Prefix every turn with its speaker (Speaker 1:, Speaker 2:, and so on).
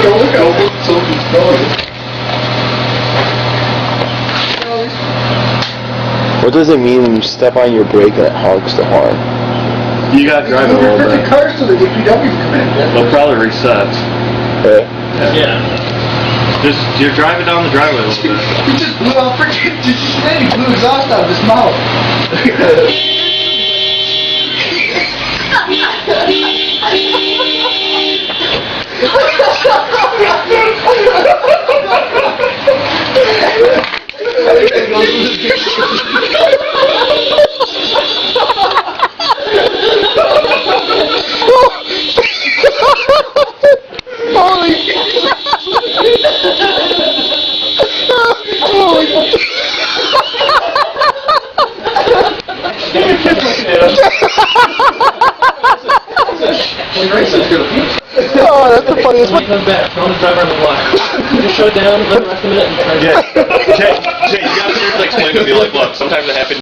Speaker 1: Don't look over, so he's going.
Speaker 2: What does it mean when you step on your brake and it honks the horn?
Speaker 3: You gotta drive it a little bit.
Speaker 1: The cars so the DPWs come in.
Speaker 3: They'll probably reset.
Speaker 2: Yeah.
Speaker 3: Just you're driving down the driveway a little bit.
Speaker 1: He just blew out freaking. Did you see that? He blew exhaust out of his mouth.
Speaker 2: Oh, that's the funniest one.
Speaker 4: Come back. Tell him to drive around the block. Just shut it down, let him rest a minute, and turn it.
Speaker 3: Jay, you gotta seriously explain to me, like, look, sometimes it happens.